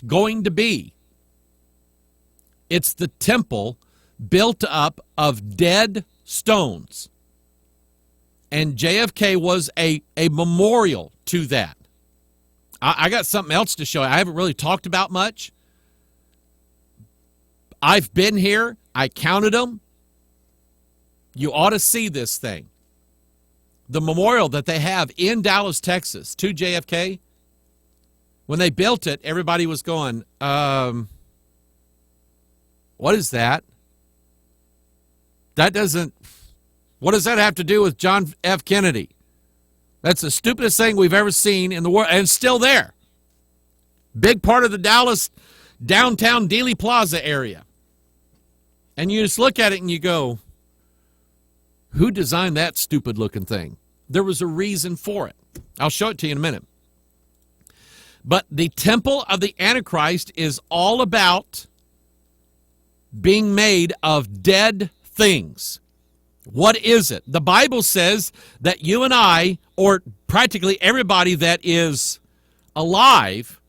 going to be. It's the temple built up of dead stones. And JFK was a memorial to that. I got something else to show you. I haven't really talked about much. I've been here. I counted them. You ought to see this thing. The memorial that they have in Dallas, Texas, to JFK. When they built it, everybody was going, what is that? What does that have to do with John F. Kennedy? That's the stupidest thing we've ever seen in the world, and it's still there. Big part of the Dallas downtown Dealey Plaza area. And you just look at it and you go, who designed that stupid-looking thing? There was a reason for it. I'll show it to you in a minute. But the temple of the Antichrist is all about being made of dead things. What is it? The Bible says that you and I, or practically everybody that is alive,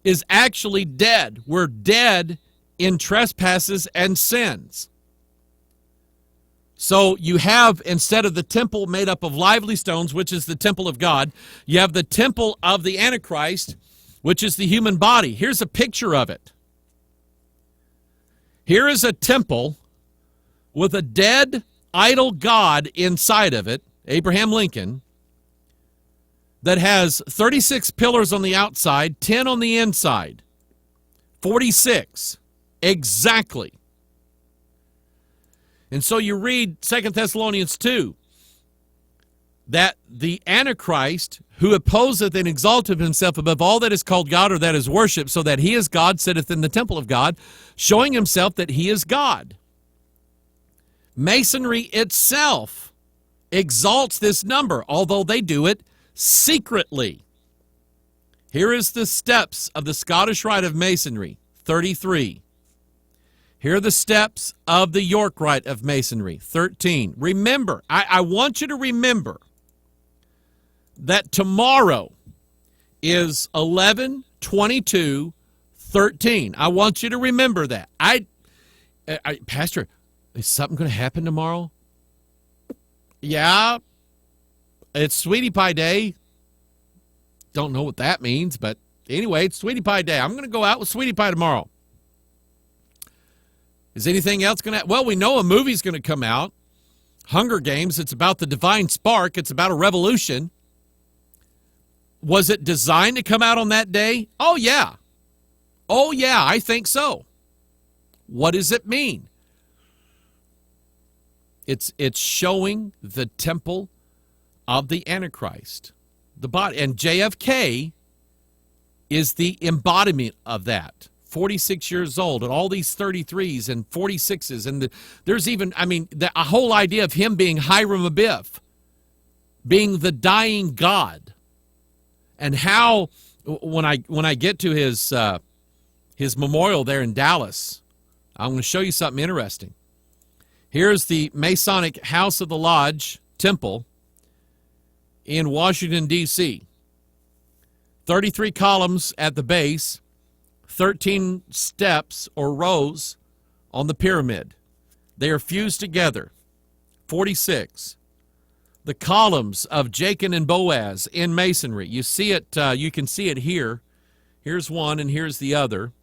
is actually dead. We're dead in trespasses and sins. So you have, instead of the temple made up of lively stones, which is the temple of God, you have the temple of the Antichrist, which is the human body. Here's a picture of it. Here is a temple with a dead idol god inside of it, Abraham Lincoln, that has 36 pillars on the outside, 10 on the inside. 46. Exactly. And so you read 2 Thessalonians 2, that the Antichrist, who opposeth and exalteth himself above all that is called God or that is worshipped, so that he is God, sitteth in the temple of God, showing himself that he is God. Masonry itself exalts this number, although they do it secretly. Here is the steps of the Scottish Rite of Masonry, 33. Here are the steps of the York Rite of Masonry, 13. Remember, I want you to remember that tomorrow is 11/22/13. I want you to remember that. Pastor, is something going to happen tomorrow? Yeah, it's Sweetie Pie Day. Don't know what that means, but anyway, it's Sweetie Pie Day. I'm going to go out with Sweetie Pie tomorrow. Is anything else going to happen? Well, we know a movie's going to come out. Hunger Games. It's about the divine spark. It's about a revolution. Was it designed to come out on that day? Oh, yeah. Oh, yeah, I think so. What does it mean? It's showing the temple of the Antichrist, the body. And JFK is the embodiment of that. 46 years old, and all these 33s and 46s. And there's even, a whole idea of him being Hiram Abiff, being the dying God. And how, when I get to his memorial there in Dallas, I'm going to show you something interesting. Here's the Masonic House of the Lodge Temple in Washington, D.C. 33 columns at the base, 13 steps or rows on the pyramid. They are fused together. 46. The columns of Jachin and Boaz in masonry. You see it. You can see it here. Here's one, and here's the other.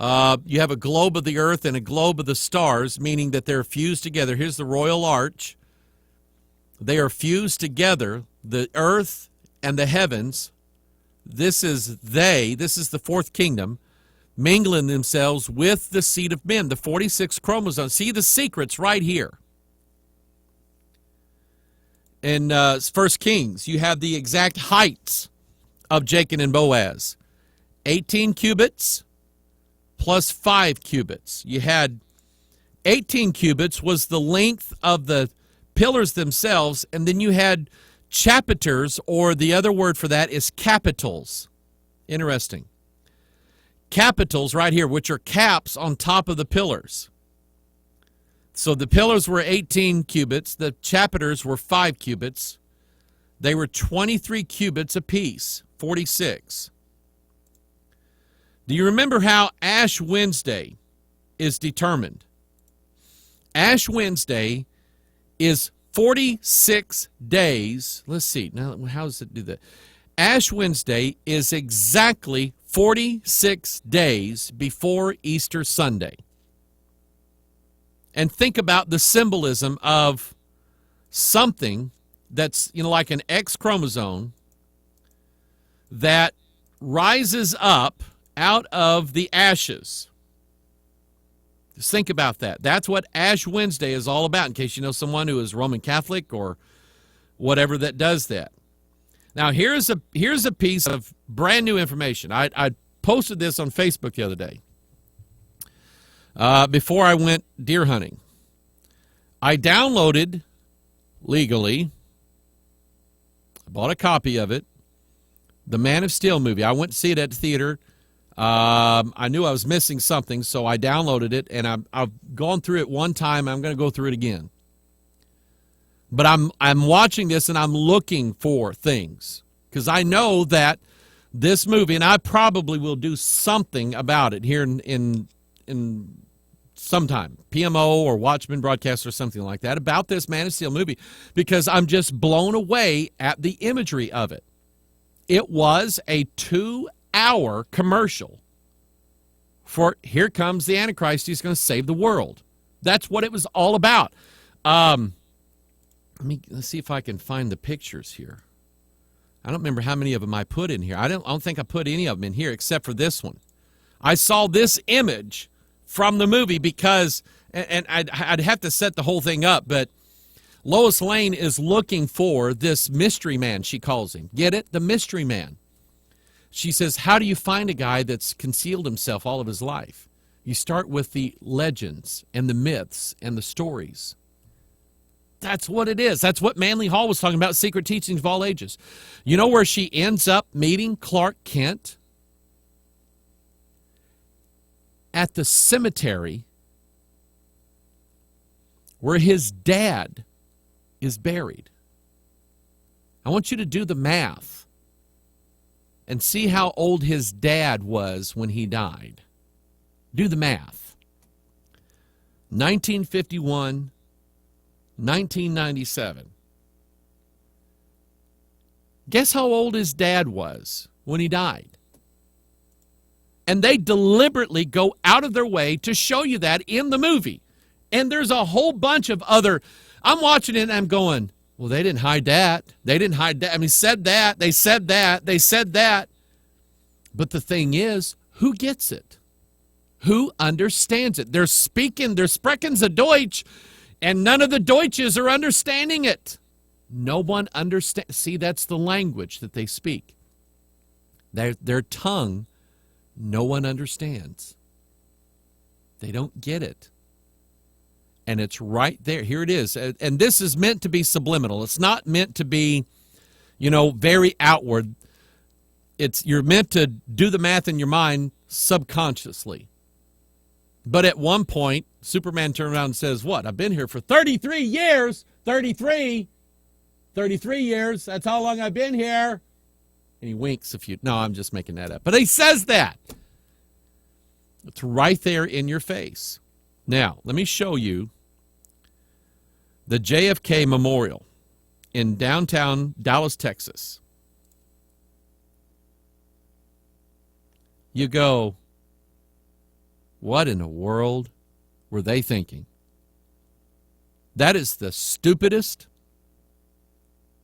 You have a globe of the earth and a globe of the stars, meaning that they're fused together. Here's the royal arch. They are fused together, the earth and the heavens. This is the fourth kingdom, mingling themselves with the seed of men, the 46 chromosomes. See the secrets right here. In 1 Kings, you have the exact heights of Jachin and Boaz. 18 cubits plus 5 cubits. You had 18 cubits was the length of the pillars themselves, and then you had chapiters, or the other word for that is capitals. Interesting. Capitals right here, which are caps on top of the pillars. So the pillars were 18 cubits. The chapiters were 5 cubits. They were 23 cubits apiece, 46. Do you remember how Ash Wednesday is determined? Ash Wednesday is 46 days. Let's see. Now, how does it do that? Ash Wednesday is exactly 46 days before Easter Sunday. And think about the symbolism of something that's, like an X chromosome that rises up out of the ashes. Just think about that. That's what Ash Wednesday is all about, in case you know someone who is Roman Catholic or whatever that does that. Now, here's a piece of brand new information. I posted this on Facebook the other day before I went deer hunting. I downloaded legally, I bought a copy of it, the Man of Steel movie. I went to see it at the theater. I knew I was missing something, so I downloaded it, and I've gone through it one time. I'm going to go through it again. But I'm watching this, and I'm looking for things, because I know that this movie, and I probably will do something about it here in sometime, PMO or Watchman broadcast or something like that, about this Man of Steel movie, because I'm just blown away at the imagery of it. It was a 2-hour commercial for here comes the Antichrist. He's going to save the world. That's what it was all about. Let's see if I can find the pictures here. I don't remember how many of them I put in here. I don't think I put any of them in here except for this one. I saw this image from the movie because, and I'd have to set the whole thing up, but Lois Lane is looking for this mystery man, she calls him. Get it? The mystery man. She says, how do you find a guy that's concealed himself all of his life? You start with the legends and the myths and the stories. That's what it is. That's what Manly Hall was talking about, secret teachings of all ages. You know where she ends up meeting Clark Kent? At the cemetery where his dad is buried. I want you to do the math and see how old his dad was when he died. Do the math. 1951, 1997. Guess how old his dad was when he died? And they deliberately go out of their way to show you that in the movie. And there's a whole bunch of other... I'm watching it and I'm going, well, they didn't hide that. They didn't hide that. I mean, said that. They said that. They said that. But the thing is, who gets it? Who understands it? They're speaking, they're sprechen the Deutsch, and none of the Deutsches are understanding it. No one understands. See, that's the language that they speak. Their tongue, no one understands. They don't get it. And it's right there. Here it is. And this is meant to be subliminal. It's not meant to be, very outward. You're meant to do the math in your mind subconsciously. But at one point, Superman turned around and says, what? I've been here for 33 years. 33 years. That's how long I've been here. And he winks a few. No, I'm just making that up. But he says that. It's right there in your face. Now, let me show you the JFK Memorial in downtown Dallas, Texas. You go, what in the world were they thinking? That is the stupidest,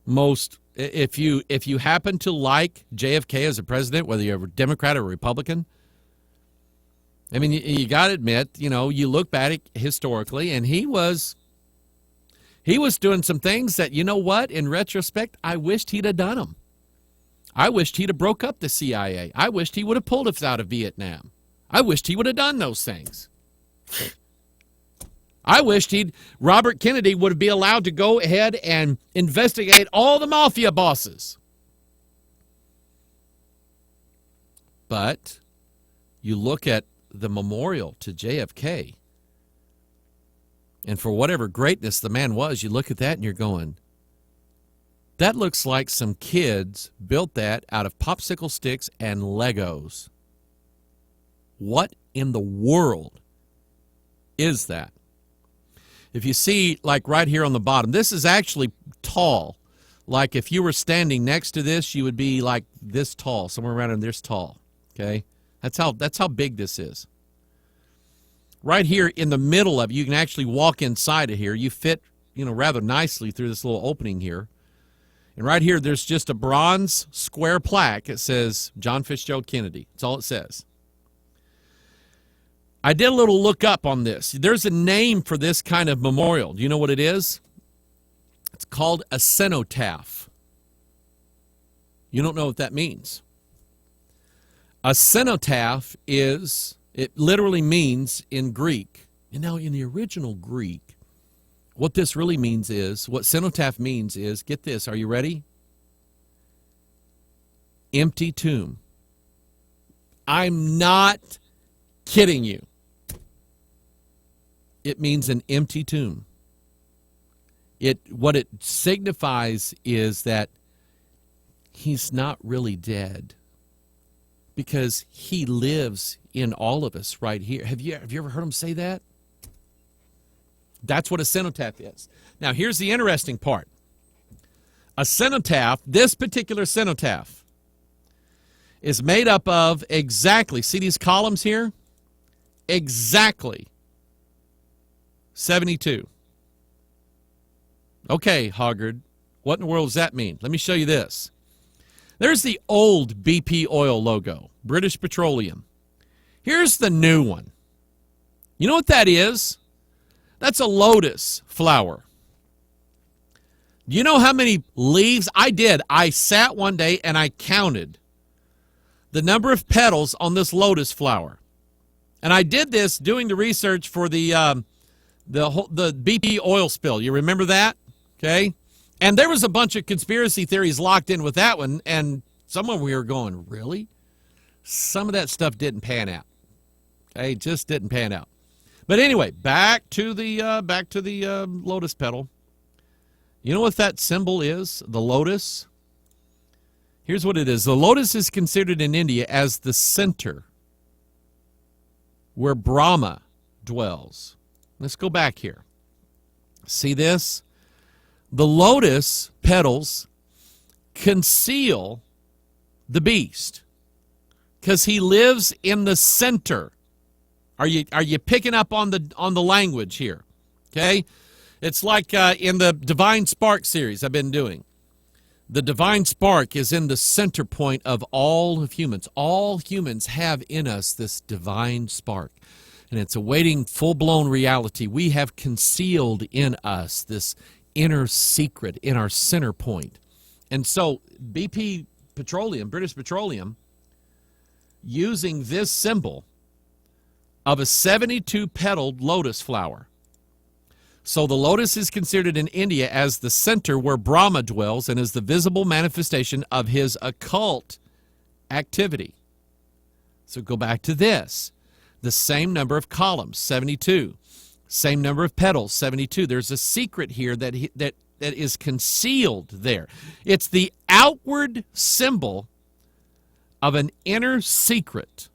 most, if you happen to like JFK as a president, whether you're a Democrat or a Republican, I mean, you got to admit, you look back historically, and he was doing some things that, in retrospect, I wished he'd have done them. I wished he'd have broke up the CIA. I wished he would have pulled us out of Vietnam. I wished he would have done those things. I wished Robert Kennedy would be allowed to go ahead and investigate all the mafia bosses. But you look at the memorial to JFK, and for whatever greatness the man was, you look at that and you're going, that looks like some kids built that out of popsicle sticks and Legos. What in the world is that? If you see, like right here on the bottom, this is actually tall. Like if you were standing next to this, you would be like this tall, somewhere around in this tall. Okay? That's how big this is. Right here in the middle of it, you can actually walk inside of here. You fit, rather nicely through this little opening here. And right here, there's just a bronze square plaque that says John Fitzgerald Kennedy. That's all it says. I did a little look up on this. There's a name for this kind of memorial. Do you know what it is? It's called a cenotaph. You don't know what that means. A cenotaph it literally means in Greek. And now in the original Greek, what this really means is, what cenotaph means is, get this, are you ready? Empty tomb. I'm not kidding you. It means an empty tomb. What it signifies is that he's not really dead, because he lives in all of us right here. Have you ever heard him say that? That's what a cenotaph is. Now, here's the interesting part. A cenotaph, this particular cenotaph, is made up of exactly, see these columns here? Exactly 72. Okay, Hoggard, what in the world does that mean? Let me show you this. There's the old BP oil logo, British Petroleum. Here's the new one. You know what that is? That's a lotus flower. Do you know how many leaves? I did. I sat one day and I counted the number of petals on this lotus flower. And I did this doing the research for the BP oil spill. You remember that? Okay? And there was a bunch of conspiracy theories locked in with that one, and some of we were going, really? Some of that stuff didn't pan out. Okay, just didn't pan out. But anyway, back to the lotus petal. You know what that symbol is? The lotus. Here's what it is. The lotus is considered in India as the center where Brahma dwells. Let's go back here. See this? The lotus petals conceal the beast because he lives in the center. Are you picking up on the language here? Okay? It's like in the Divine Spark series I've been doing. The divine spark is in the center point of all of humans. All humans have in us this divine spark, and it's awaiting full-blown reality. We have concealed in us this inner secret in our center point. And so BP Petroleum, British Petroleum, using this symbol of a 72-petaled lotus flower. So the lotus is considered in India as the center where Brahma dwells and is the visible manifestation of his occult activity. So go back to this. The same number of columns, 72. Same number of petals, 72. There's a secret here that is concealed there. It's the outward symbol of an inner secret